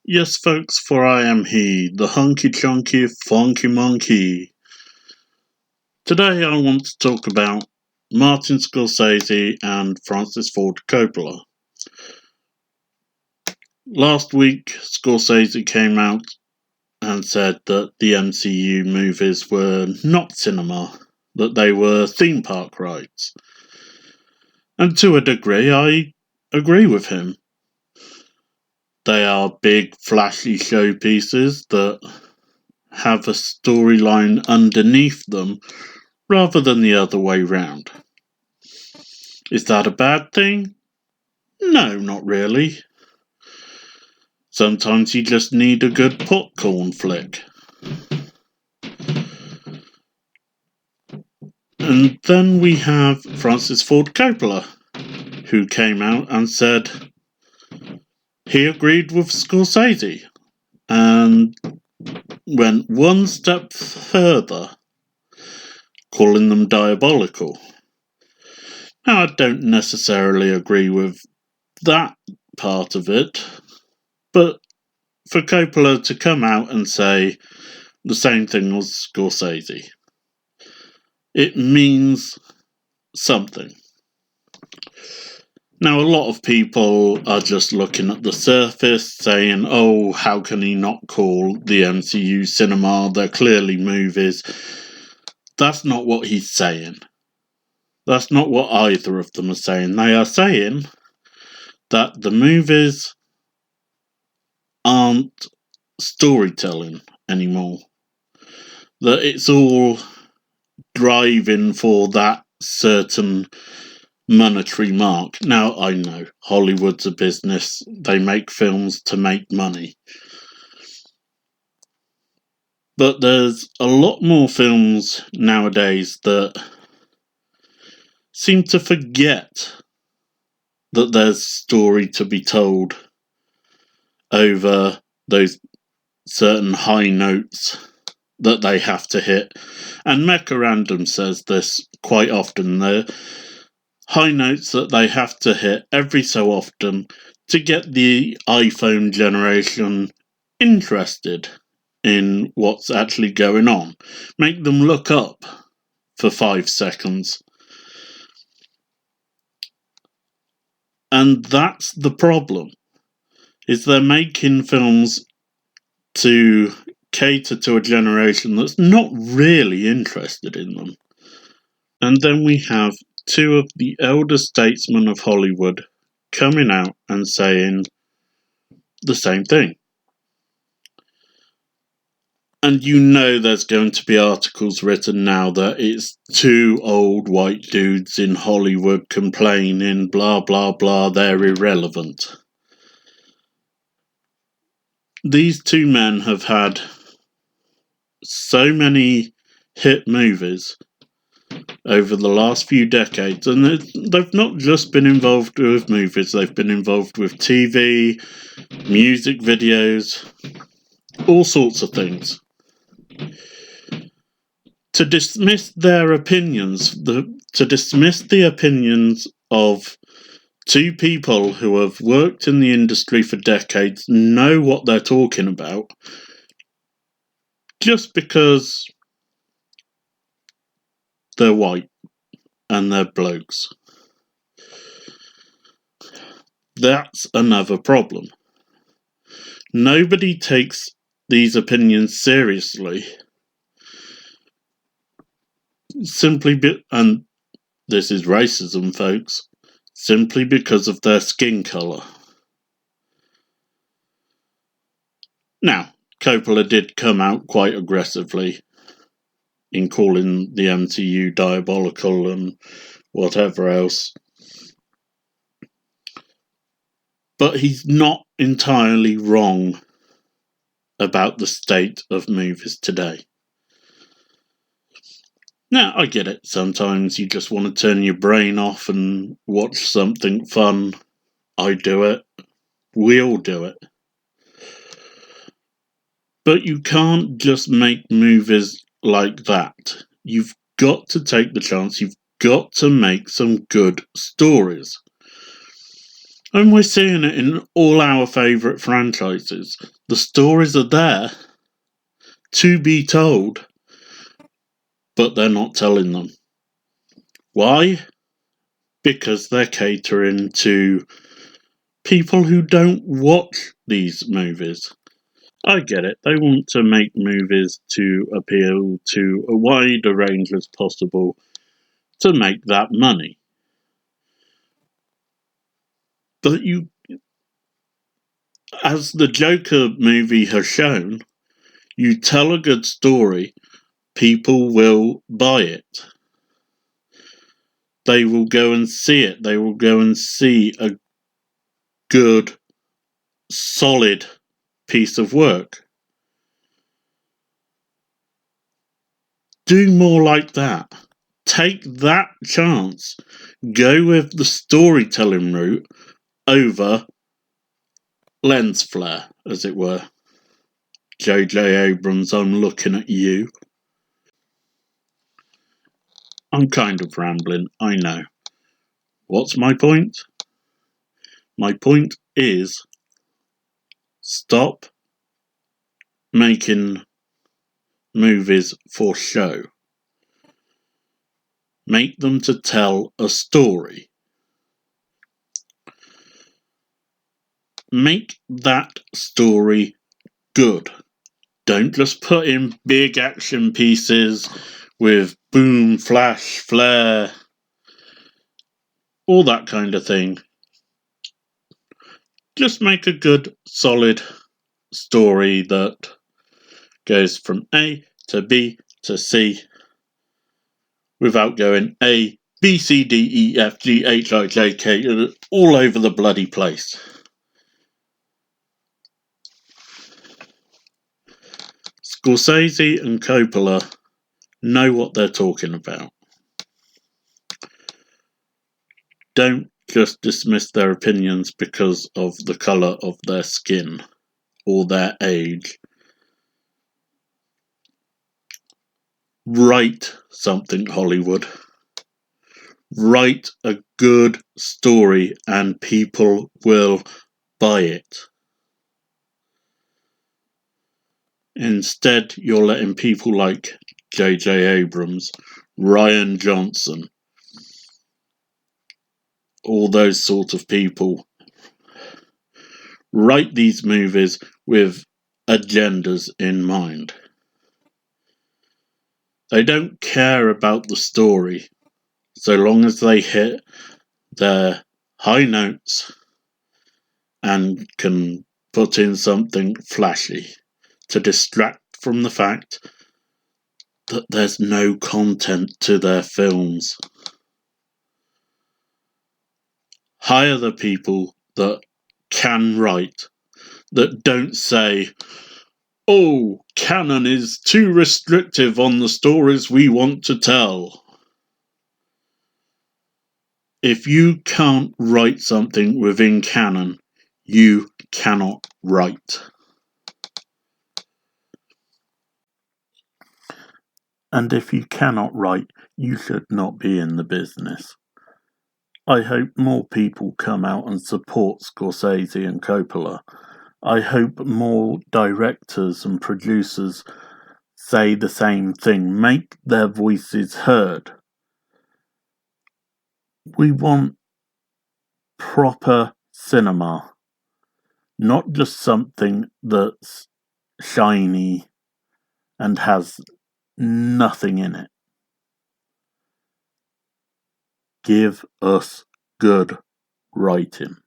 Yes, folks, for I am he, the hunky chunky funky monkey. Today I want to talk about Martin Scorsese and Francis Ford Coppola. Last week, Scorsese came out and said that the MCU movies were not cinema, that they were theme park rides. And to a degree, I agree with him. They are big, flashy showpieces that have a storyline underneath them rather than the other way round. Is that a bad thing? No, not really. Sometimes you just need a good popcorn flick. And then we have Francis Ford Coppola, who came out and said he agreed with Scorsese and went one step further, calling them diabolical. Now, I don't necessarily agree with that part of it, but for Coppola to come out and say the same thing as Scorsese, it means something. Now, a lot of people are just looking at the surface, saying, oh, how can he not call the MCU cinema? They're clearly movies. That's not what he's saying. That's not what either of them are saying. They are saying that the movies aren't storytelling anymore. That it's all driving for that certain monetary mark. Now, I know Hollywood's a business. They make films to make money. But there's a lot more films nowadays that seem to forget that there's story to be told over those certain high notes that they have to hit. And Mecha Random says this quite often. The high notes that they have to hit every so often to get the iPhone generation interested in what's actually going on. Make them look up for 5 seconds. And that's the problem, is they're making films to cater to a generation that's not really interested in them. And then we have two of the elder statesmen of Hollywood coming out and saying the same thing. And you know there's going to be articles written now that it's two old white dudes in Hollywood complaining, blah, blah, blah, they're irrelevant. These two men have had so many hit movies over the last few decades, and they've not just been involved with movies, they've been involved with TV, music videos, all sorts of things. To dismiss their opinions, to dismiss the opinions of two people who have worked in the industry for decades, know what they're talking about, just because they're white and they're blokes. That's another problem. Nobody takes these opinions seriously. And this is racism, folks, simply because of their skin colour. Now, Coppola did come out quite aggressively in calling the MCU diabolical and whatever else. But he's not entirely wrong about the state of movies today. Now, I get it. Sometimes you just want to turn your brain off and watch something fun. I do it. We all do it. But you can't just make movies like that. You've got to take the chance. You've got to make some good stories. And we're seeing it in all our favourite franchises. The stories are there to be told, but they're not telling them. Why? Because they're catering to people who don't watch these movies. I get it. They want to make movies to appeal to a wider range as possible to make that money. But as the Joker movie has shown, you tell a good story, people will buy it. They will go and see it. They will go and see a good, solid piece of work. Do more like that. Take that chance. Go with the storytelling route over lens flare, as it were. J.J. Abrams, I'm looking at you. I'm kind of rambling, I know. What's my point? My point is, stop making movies for show. Make them to tell a story. Make that story good. Don't just put in big action pieces with boom, flash, flare, all that kind of thing. Just make a good, solid story that goes from A to B to C without going A, B, C, D, E, F, G, H, I, J, K, all over the bloody place. Scorsese and Coppola know what they're talking about. Don't just dismiss their opinions because of the colour of their skin or their age. Write something, Hollywood. Write a good story and people will buy it. Instead, you're letting people like J.J. Abrams, Rian Johnson, all those sort of people write these movies with agendas in mind. They don't care about the story so long as they hit their high notes and can put in something flashy to distract from the fact that there's no content to their films. Hire the people that can write, that don't say, oh, canon is too restrictive on the stories we want to tell. If you can't write something within canon, you cannot write. And if you cannot write, you should not be in the business. I hope more people come out and support Scorsese and Coppola. I hope more directors and producers say the same thing. Make their voices heard. We want proper cinema, not just something that's shiny and has nothing in it. Give us good writing.